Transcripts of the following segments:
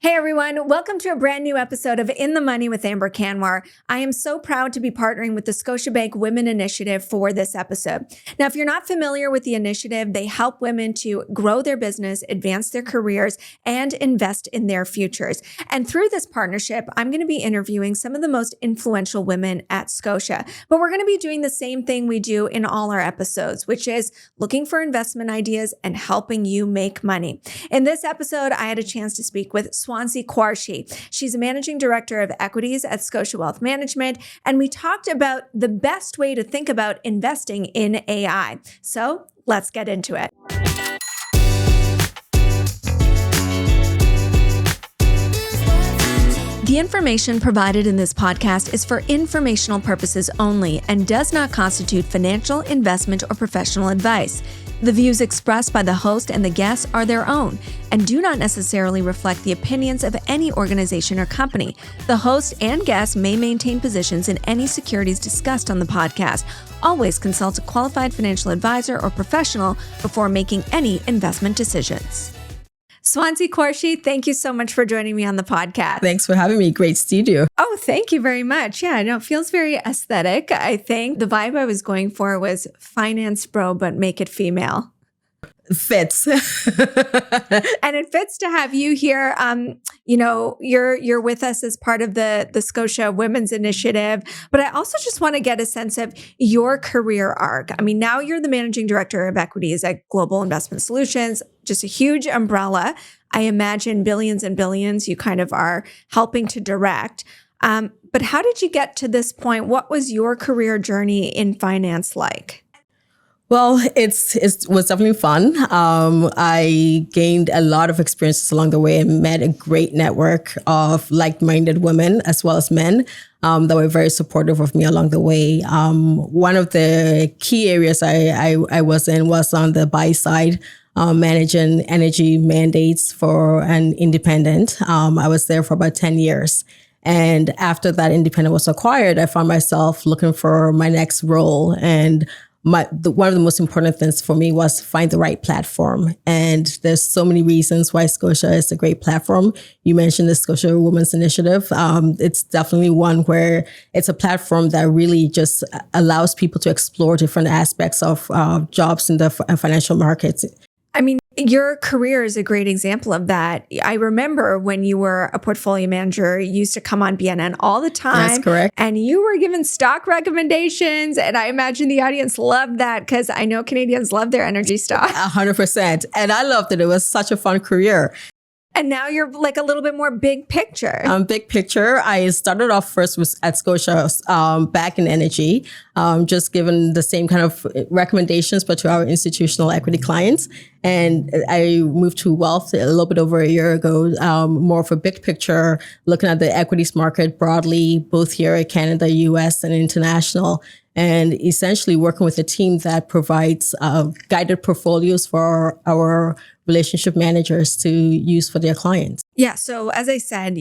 Hey everyone, welcome to a brand new episode of In the Money with Amber Kanwar. I am so proud to be partnering with the Scotiabank Women Initiative for this episode. Now, if you're not familiar with the initiative, they help women to grow their business, advance their careers, and invest in their futures. And through this partnership, I'm going to be interviewing some of the most influential women at Scotia. But we're going to be doing the same thing we do in all our episodes, which is looking for investment ideas and helping you make money. In this episode, I had a chance to speak with Swanzy Quarshie. She's a managing director of equities at Scotia Wealth Management, and we talked about the best way to think about investing in AI. So let's get into it. The information provided in this podcast is for informational purposes only and does not constitute financial, investment, or professional advice. The views expressed by the host and the guests are their own and do not necessarily reflect the opinions of any organization or company. The host and guests may maintain positions in any securities discussed on the podcast. Always consult a qualified financial advisor or professional before making any investment decisions. Swanzy Quarshie, thank you so much for joining me on the podcast. Thanks for having me. Great studio. Oh, thank you very much. Yeah, no, it feels very aesthetic. I think the vibe I was going for was finance bro, but make it female. Fits. And it fits to have you here. You're with us as part of the Scotia Women's Initiative, but I also just want to get a sense of your career arc. I mean, now you're the managing director of equities at Global Investment Solutions, just a huge umbrella. I imagine billions and billions you kind of are helping to direct. But how did you get to this point? What was your career journey in finance like? Well, it was definitely fun. I gained a lot of experiences along the way and met a great network of like-minded women as well as men that were very supportive of me along the way. One of the key areas I was in was on the buy side, managing energy mandates for an independent. I was there for about 10 years. And after that independent was acquired, I found myself looking for my next role. And one of the most important things for me was find the right platform. And there's so many reasons why Scotia is a great platform. You mentioned the Scotia Women's Initiative. It's definitely one where it's a platform that really just allows people to explore different aspects of jobs in the financial markets. I mean, your career is a great example of that. I remember when you were a portfolio manager, you used to come on BNN all the time. That's correct. And you were given stock recommendations. And I imagine the audience loved that because I know Canadians love their energy stock. 100%. And I loved it. It was such a fun career. And now you're like a little bit more big picture. Big picture. I started off first at Scotia back in energy, just given the same kind of recommendations, but to our institutional equity clients. And I moved to wealth a little bit over a year ago, more of a big picture, looking at the equities market broadly, both here in Canada, US, and international. And essentially working with a team that provides guided portfolios for our relationship managers to use for their clients. Yeah. So as I said,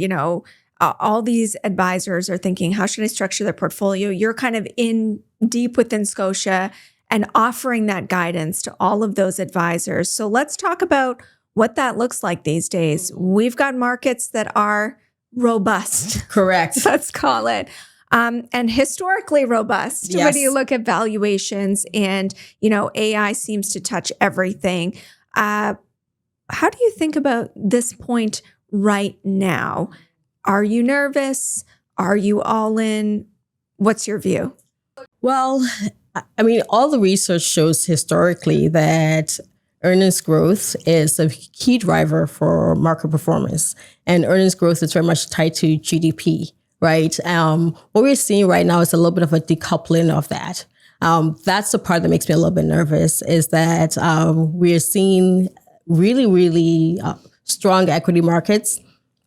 all these advisors are thinking, how should I structure their portfolio? You're kind of in deep within Scotia and offering that guidance to all of those advisors. So let's talk about what that looks like these days. We've got markets that are robust. Correct. Let's call it. And historically robust. Yes. When you look at valuations and, AI seems to touch everything. How do you think about this point right now? Are you nervous? Are you all in? What's your view? Well, I mean, all the research shows historically that earnings growth is a key driver for market performance. And earnings growth is very much tied to GDP. Right. What we're seeing right now is a little bit of a decoupling of that. That's the part that makes me a little bit nervous is that we're seeing really, really strong equity markets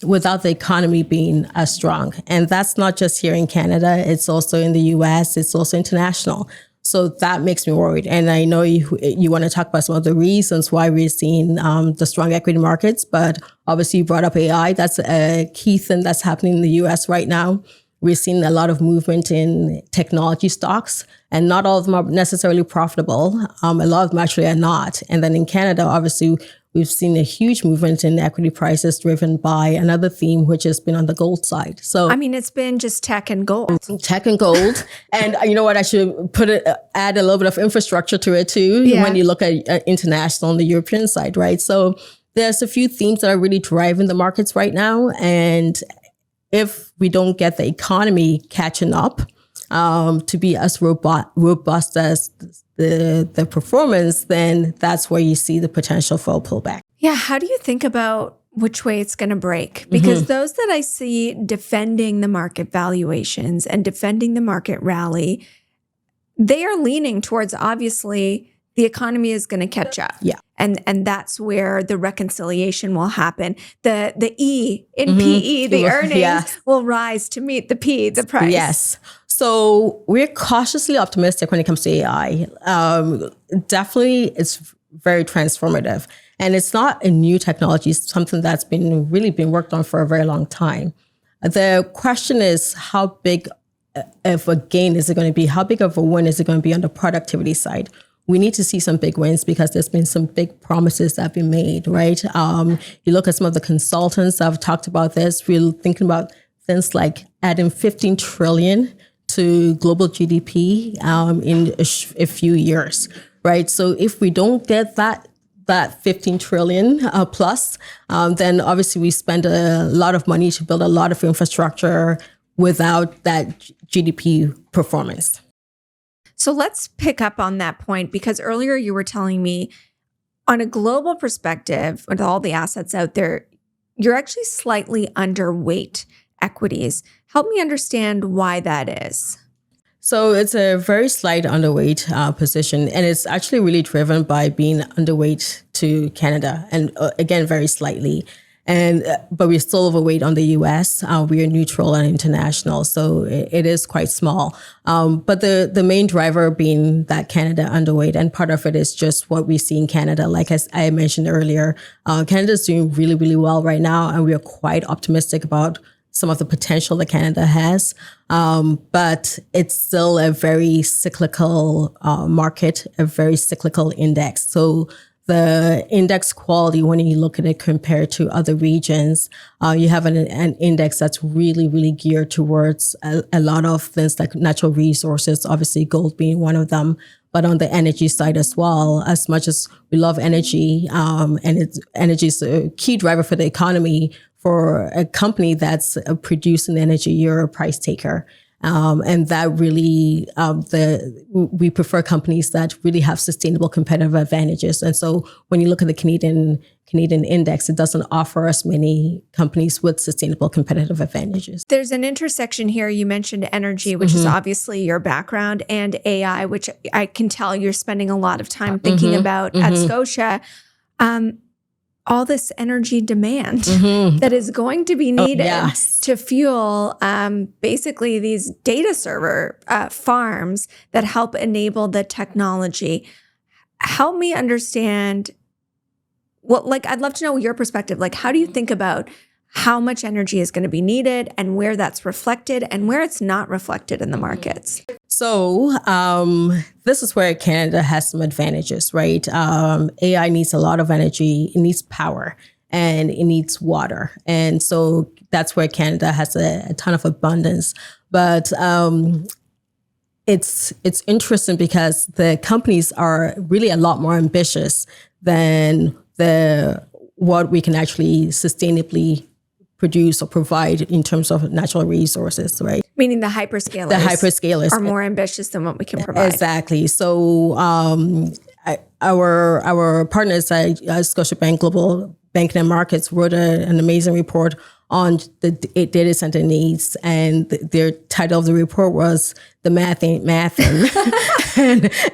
without the economy being as strong. And that's not just here in Canada. It's also in the US. It's also international. So that makes me worried. And I know you want to talk about some of the reasons why we're seeing the strong equity markets, but obviously you brought up AI. That's a key thing that's happening in the US right now. We're seeing a lot of movement in technology stocks, and not all of them are necessarily profitable. A lot of them actually are not. And then in Canada, obviously, we've seen a huge movement in equity prices driven by another theme, which has been on the gold side. So I mean, it's been just tech and gold. Tech and gold. And you know what? I should add a little bit of infrastructure to it too. Yeah. When you look at international on the European side, right? So there's a few themes that are really driving the markets right now. And if we don't get the economy catching up to be as robust as the performance, then that's where you see the potential for a pullback. Yeah. How do you think about which way it's going to break? Because those that I see defending the market valuations and defending the market rally, they are leaning towards, obviously, the economy is going to catch up. Yeah. And that's where the reconciliation will happen. The E in PE, the earnings will rise to meet the P, the price. Yes. So we're cautiously optimistic when it comes to AI. Definitely, it's very transformative. And it's not a new technology. It's something that's been worked on for a very long time. The question is, how big of a gain is it going to be? How big of a win is it going to be on the productivity side? We need to see some big wins because there's been some big promises that have been made, right? You look at some of the consultants that have talked about this. We're thinking about things like adding 15 trillion to global GDP in a few years, right? So if we don't get that 15 trillion plus, then obviously we spend a lot of money to build a lot of infrastructure without that GDP performance. So let's pick up on that point, because earlier you were telling me on a global perspective, with all the assets out there, you're actually slightly underweight equities. Help me understand why that is. So it's a very slight underweight position, and it's actually really driven by being underweight to Canada, and again, very slightly. But we're still overweight on the US. We are neutral and international, so it is quite small. But the main driver being that Canada underweight, and part of it is just what we see in Canada. Like as I mentioned earlier, Canada is doing really, really well right now, and we are quite optimistic about some of the potential that Canada has. But it's still a very cyclical market, a very cyclical index. So the index quality, when you look at it compared to other regions, you have an index that's really, really geared towards a lot of things like natural resources, obviously gold being one of them, but on the energy side as well. As much as we love energy, and energy is a key driver for the economy, for a company that's producing energy, you're a price taker. And that really, we prefer companies that really have sustainable competitive advantages. And so when you look at the Canadian index, it doesn't offer us many companies with sustainable competitive advantages. There's an intersection here. You mentioned energy, which is obviously your background, and AI, which I can tell you're spending a lot of time thinking about at Scotia. All this energy demand that is going to be needed to fuel basically these data server farms that help enable the technology. Help me understand I'd love to know your perspective. Like, how do you think about how much energy is going to be needed and where that's reflected and where it's not reflected in the markets? So this is where Canada has some advantages, right? AI needs a lot of energy. It needs power and it needs water. And so that's where Canada has a ton of abundance. But it's interesting because the companies are really a lot more ambitious than what we can actually sustainably produce or provide in terms of natural resources, right? Meaning the hyperscalers are more ambitious than what we can provide. Exactly. So our partners at Scotiabank Global Banking and Markets wrote an amazing report on the data center needs, and their title of the report was "The Math Ain't Mathin',"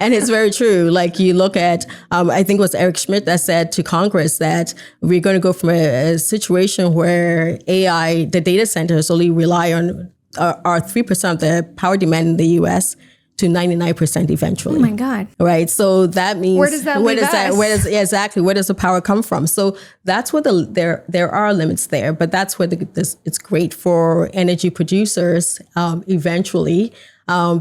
and it's very true. Like you look at, I think it was Eric Schmidt that said to Congress that we're going to go from a situation where AI, the data centers only rely on are 3% of the power demand in the U.S. to 99% eventually. Oh my God. Right. So that means where does the power come from? So that's where there are limits there, but that's where it's great for energy producers eventually,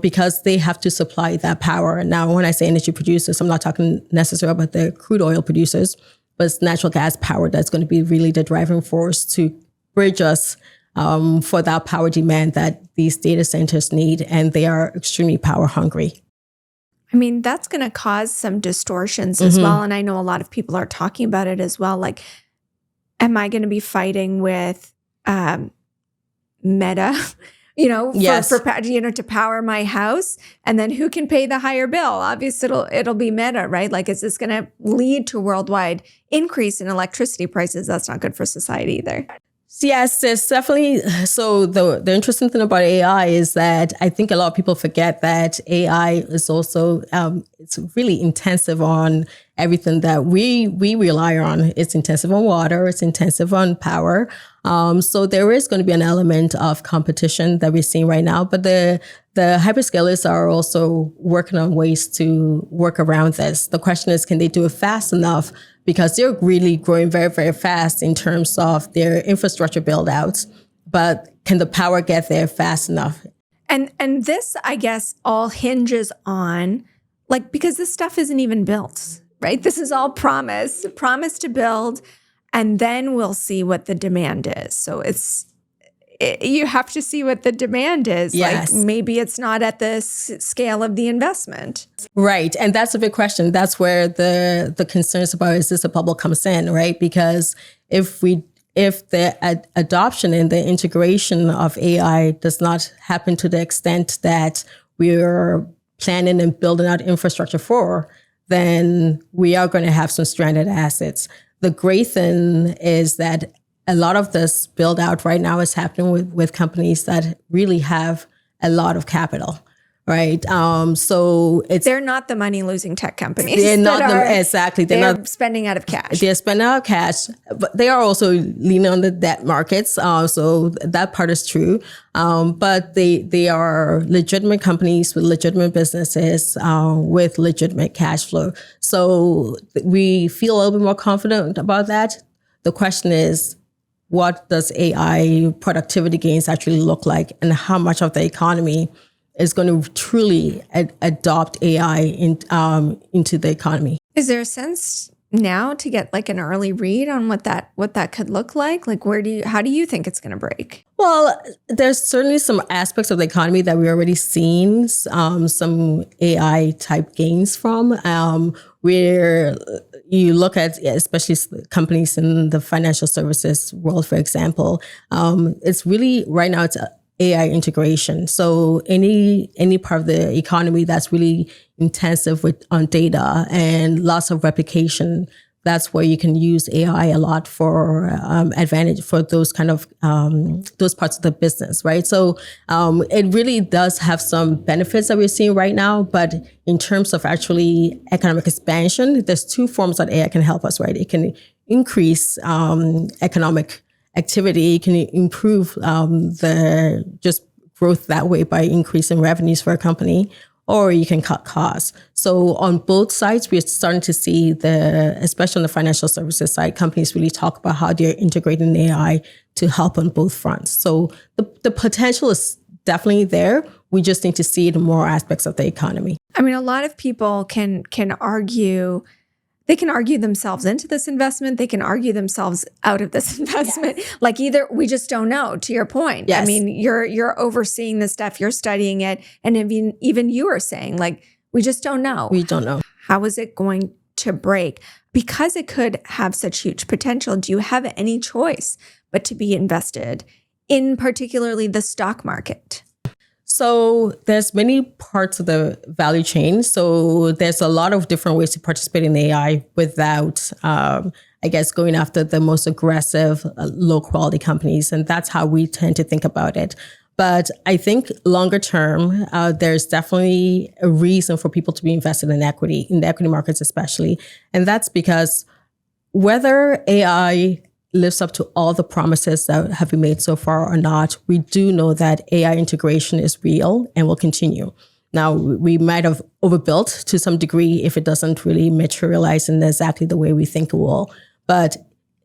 because they have to supply that power. Now, when I say energy producers, I'm not talking necessarily about the crude oil producers. but it's natural gas power that's going to be really the driving force to bridge us for that power demand that these data centers need, and they are extremely power hungry. I mean, that's going to cause some distortions as well. And I know a lot of people are talking about it as well. Like, am I going to be fighting with Meta, Yes. for to power my house? And then who can pay the higher bill? Obviously, it'll be Meta, right? Like, is this going to lead to worldwide increase in electricity prices? That's not good for society either. Yes, there's definitely. So the interesting thing about AI is that I think a lot of people forget that AI is also, it's really intensive on everything that we rely on. It's intensive on water, it's intensive on power. So there is going to be an element of competition that we're seeing right now, but the hyperscalers are also working on ways to work around this. The question is, can they do it fast enough? Because they're really growing very, very fast in terms of their infrastructure build outs. But can the power get there fast enough? And this, I guess, all hinges on, like, because this stuff isn't even built, right? This is all promise to build, and then we'll see what the demand is. So you have to see what the demand is. Yes. Like, maybe it's not at the scale of the investment. Right. And that's a big question. That's where the concerns about, is this a bubble, comes in, right? Because if the adoption and the integration of AI does not happen to the extent that we're planning and building out infrastructure for, then we are going to have some stranded assets. The great thing is that a lot of this build out right now is happening with companies that really have a lot of capital, right? So they're not the money losing tech companies. They're not exactly. They're not spending out of cash. They're spending out of cash, but they are also leaning on the debt markets. So that part is true. But they are legitimate companies with legitimate businesses, with legitimate cash flow. So we feel a little bit more confident about that. The question is, what does AI productivity gains actually look like, and how much of the economy is going to truly adopt AI into the economy? Is there a sense now to get like an early read on what that could look like? Like, how do you think it's going to break? Well, there's certainly some aspects of the economy that we're already seeing some AI type gains from, where you look at, especially companies in the financial services world, for example, it's really right now it's AI integration. So any part of the economy that's really intensive on data and lots of replication, that's where you can use AI a lot for advantage for those kind of those parts of the business, right? So it really does have some benefits that we're seeing right now. But in terms of actually economic expansion, there's two forms that AI can help us, right? It can increase economic activity. It can improve the just growth that way by increasing revenues for a company, or you can cut costs. So on both sides, we're starting to see especially on the financial services side, companies really talk about how they're integrating AI to help on both fronts. So the potential is definitely there. We just need to see it in more aspects of the economy. I mean, a lot of people can argue. They can argue themselves into this investment. They can argue themselves out of this investment. Yes. Like, either we just don't know, to your point. Yes. I mean, you're overseeing this stuff, you're studying it. And even you are saying, like, we just don't know. We don't know. How is it going to break? Because it could have such huge potential, do you have any choice but to be invested in particularly the stock market? So there's many parts of the value chain. So there's a lot of different ways to participate in AI without, I guess, going after the most aggressive, low quality companies. And that's how we tend to think about it. But I think longer term, there's definitely a reason for people to be invested in the equity markets especially. And that's because whether AI lives up to all the promises that have been made so far or not, we do know that AI integration is real and will continue. Now, we might have overbuilt to some degree if it doesn't really materialize in exactly the way we think it will. But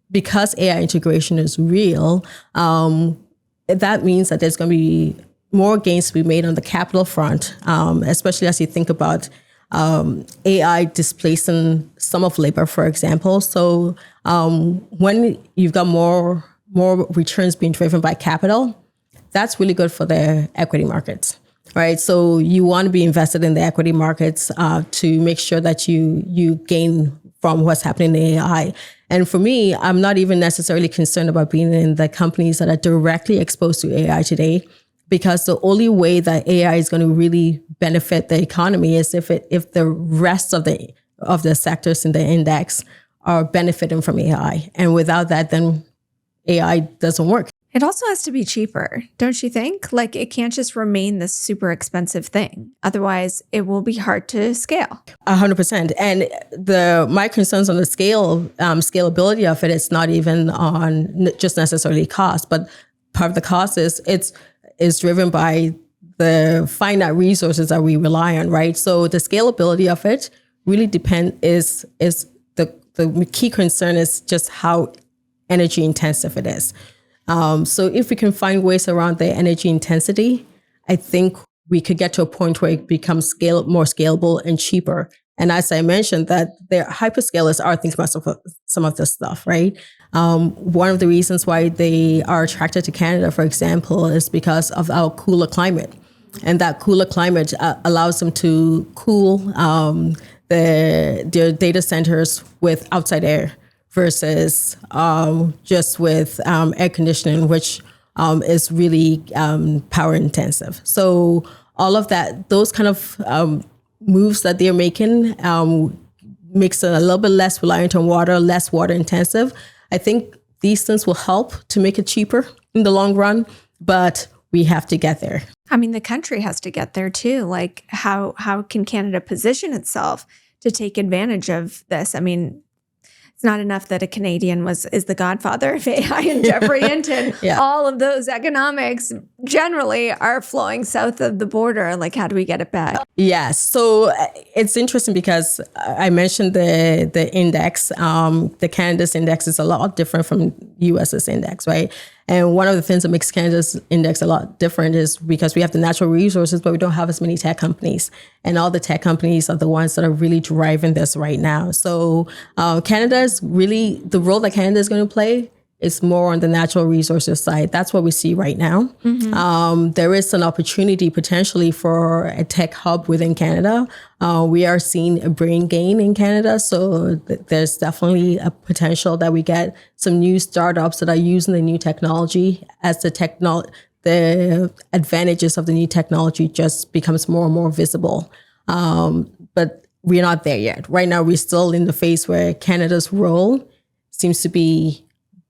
because AI integration is real, that means that there's going to be more gains to be made on the capital front, especially as you think about AI displacing some of labor, for example. So when you've got more returns being driven by capital, that's really good for the equity markets, right? So you want to be invested in the equity markets to make sure that you gain from what's happening in AI. And for me, I'm not even necessarily concerned about being in the companies that are directly exposed to AI today, because the only way that AI is going to really benefit the economy is if the rest of the sectors in the index are benefiting from AI. And without that, then AI doesn't work. It also has to be cheaper, don't you think? Like, it can't just remain this super expensive thing. Otherwise, it will be hard to scale. 100%. And my concerns on the scalability of it is not even on just necessarily cost, but part of the cost is driven by the finite resources that we rely on, right? So the scalability of it really is the key concern is just how energy intensive it is. So if we can find ways around the energy intensity, I think we could get to a point where it becomes more scalable and cheaper. And as I mentioned, that their hyperscalers are thinking about some of this stuff, right? One of the reasons why they are attracted to Canada, for example, is because of our cooler climate. And that cooler climate allows them to cool their data centers with outside air versus just with air conditioning, which is really power intensive. So all of that, those kind of moves that they're making makes it a little bit less reliant on water, less water intensive. I think these things will help to make it cheaper in the long run, but we have to get there. I mean, the country has to get there too. Like, how can Canada position itself to take advantage of this? I mean, it's not enough that a Canadian is the godfather of AI and Jeffrey Hinton. Yeah. All of those economics generally are flowing south of the border. Like, how do we get it back? Yes. So it's interesting because I mentioned the index. The Canada's index is a lot different from US's index, right? And one of the things that makes Canada's index a lot different is because we have the natural resources, but we don't have as many tech companies. And all the tech companies are the ones that are really driving this right now. So Canada is really, the role that Canada is going to play is more on the natural resources side. That's what we see right now. Mm-hmm. There is an opportunity potentially for a tech hub within Canada. We are seeing a brain gain in Canada. So there's definitely a potential that we get some new startups that are using the new technology as the advantages of the new technology just becomes more and more visible. But we're not there yet. Right now, we're still in the phase where Canada's role seems to be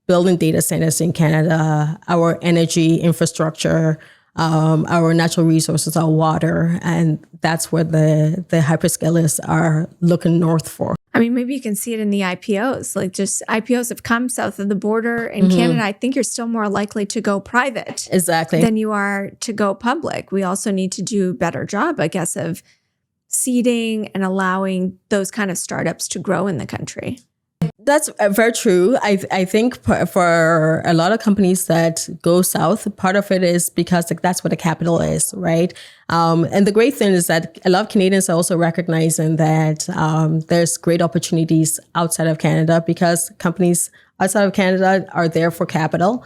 building data centers in Canada, our energy infrastructure, our natural resources, our water, and that's where the hyperscalers are looking north for. I mean, maybe you can see it in the IPOs. Like, just IPOs have come south of the border in Canada. I think you're still more likely to go private than you are to go public. We also need to do a better job, I guess, of seeding and allowing those kind of startups to grow in the country. That's very true. I think for a lot of companies that go south, part of it is because that's where the capital is, right? And the great thing is that a lot of Canadians are also recognizing that there's great opportunities outside of Canada because companies outside of Canada are there for capital.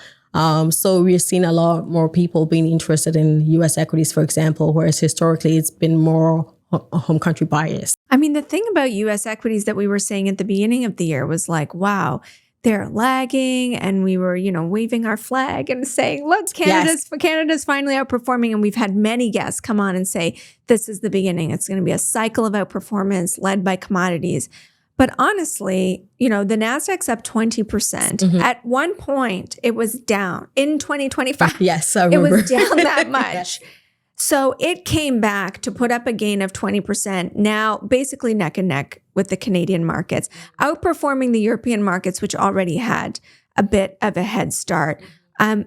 So we're seeing a lot more people being interested in U.S. equities, for example, whereas historically it's been more home country bias. I mean, the thing about U.S. equities that we were saying at the beginning of the year was like, wow, they're lagging. And we were, waving our flag and saying, look, Canada's finally outperforming. And we've had many guests come on and say, this is the beginning. It's going to be a cycle of outperformance led by commodities. But honestly, the NASDAQ's up 20%. Mm-hmm. At one point, it was down in 2025. Yes, I remember. It was down that much. Yes. So it came back to put up a gain of 20%, now basically neck and neck with the Canadian markets, outperforming the European markets, which already had a bit of a head start. I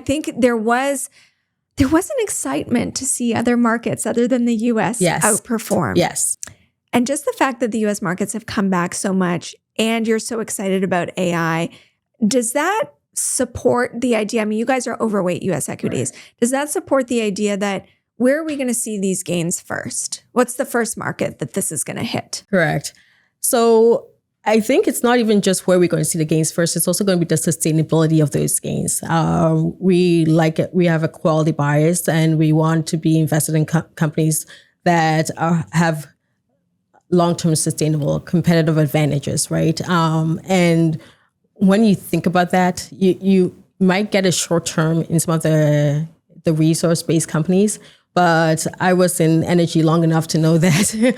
think there was an excitement to see other markets other than the U.S. outperform. Yes. And just the fact that the U.S. markets have come back so much and you're so excited about AI, does that support the idea? I mean, you guys are overweight U.S. equities. Right. Does that support the idea that where are we going to see these gains first? What's the first market that this is going to hit? Correct. So I think it's not even just where we're going to see the gains first. It's also going to be the sustainability of those gains. We have a quality bias, and we want to be invested in companies that have long-term sustainable competitive advantages, right? And when you think about that, you might get a short term in some of the resource-based companies. But I was in energy long enough to know that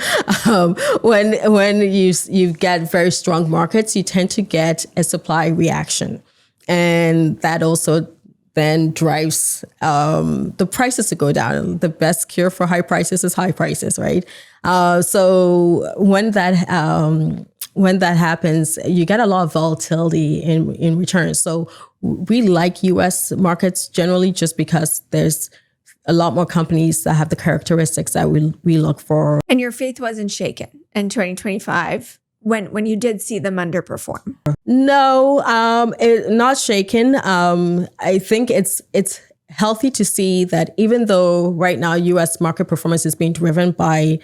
when you get very strong markets, you tend to get a supply reaction. And that also then drives the prices to go down. The best cure for high prices is high prices, right? So when that happens, you get a lot of volatility in returns. So we like U.S. markets generally just because there's a lot more companies that have the characteristics that we look for. And your faith wasn't shaken in 2025 when you did see them underperform? No, not shaken. I think it's healthy to see that even though right now U.S. market performance is being driven by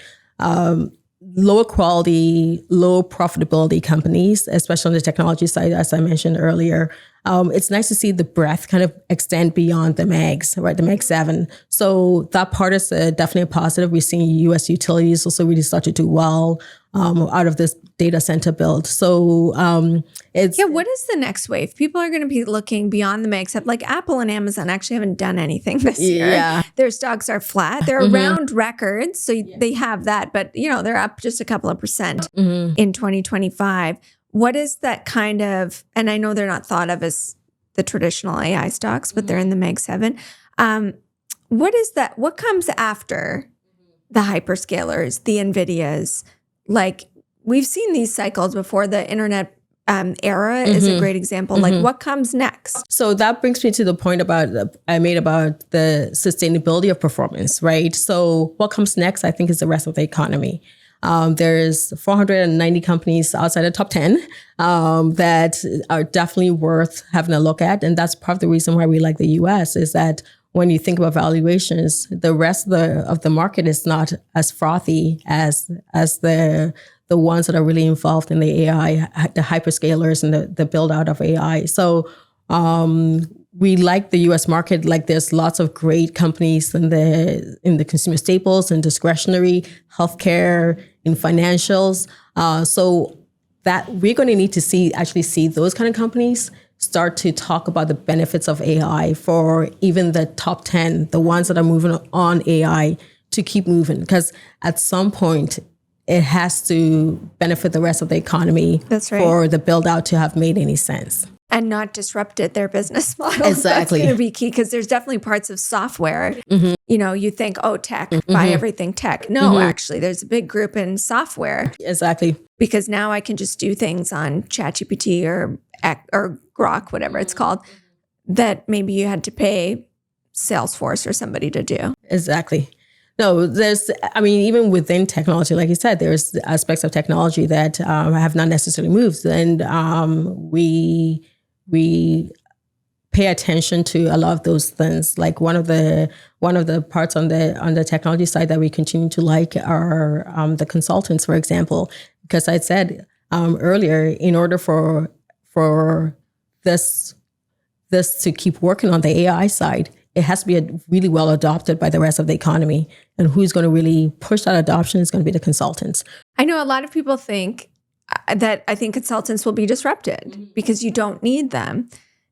lower quality, low profitability companies, especially on the technology side, as I mentioned earlier. It's nice to see the breadth kind of extend beyond the MAGs, right? The MAG 7. So that part is definitely a positive. We're seeing U.S. utilities also really start to do well out of this data center build. So what is the next wave? People are going to be looking beyond the MAG 7. Like Apple and Amazon actually haven't done anything this year. Yeah. Their stocks are flat. They're around records. So they have that, but they're up just a couple of percent in 2025. What is that kind of, and I know they're not thought of as the traditional AI stocks, but they're in the MAG 7. What is that? What comes after the hyperscalers, the NVIDIAs? Like we've seen these cycles before. The internet era is a great example. Like what comes next? So that brings me to the point I made about the sustainability of performance, right? So what comes next, I think, is the rest of the economy. There's 490 companies outside the top 10 that are definitely worth having a look at. And that's part of the reason why we like the US is that when you think about valuations, the rest of the market is not as frothy as the ones that are really involved in the AI, the hyperscalers and the build out of AI. So we like the U.S. market. Like there's lots of great companies in the consumer staples and discretionary, healthcare, in financials. So that we're going to need to see those kind of companies start to talk about the benefits of AI for even the top 10, the ones that are moving on AI to keep moving. Because at some point, it has to benefit the rest of the economy. That's right. For the build out to have made any sense. And not disrupted their business model. Exactly. That's going to be key because there's definitely parts of software. You think, tech, buy everything tech. No, actually, there's a big group in software. Exactly. Because now I can just do things on ChatGPT or Grok, whatever it's called, that maybe you had to pay Salesforce or somebody to do. Exactly. No, even within technology, like you said, there's aspects of technology that have not necessarily moved. And we pay attention to a lot of those things. Like one of the parts on the technology side that we continue to like are the consultants, for example, because I said earlier, in order for this to keep working on the AI side, it has to be really well adopted by the rest of the economy. And who's going to really push that adoption is going to be the consultants. I know a lot of people think that I think consultants will be disrupted because you don't need them.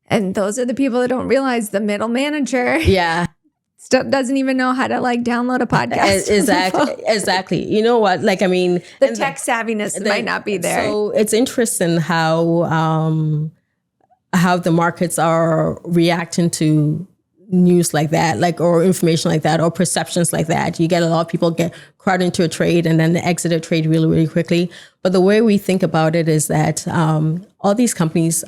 And those are the people that don't realize the middle manager. Yeah. Doesn't even know how to download a podcast. Exactly. You know what? The tech savviness might not be there. So it's interesting how the markets are reacting to news like that, or information like that, or perceptions like that. You get a lot of people get crowded into a trade and then exit a trade really, really quickly. But the way we think about it is that all these companies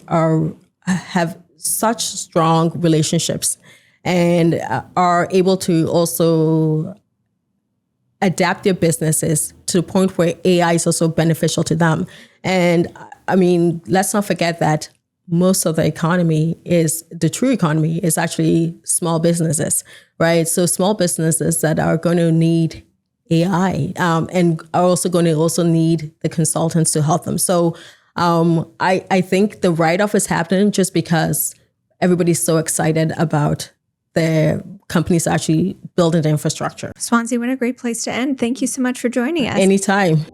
have such strong relationships and are able to also adapt their businesses to the point where AI is also beneficial to them. And let's not forget that most of the economy is the true economy is actually small businesses, right? So small businesses that are going to need AI and are also going to also need the consultants to help them. So I think the write-off is happening just because everybody's so excited about the companies actually building the infrastructure. Swanzy, what a great place to end. Thank you so much for joining us. Anytime.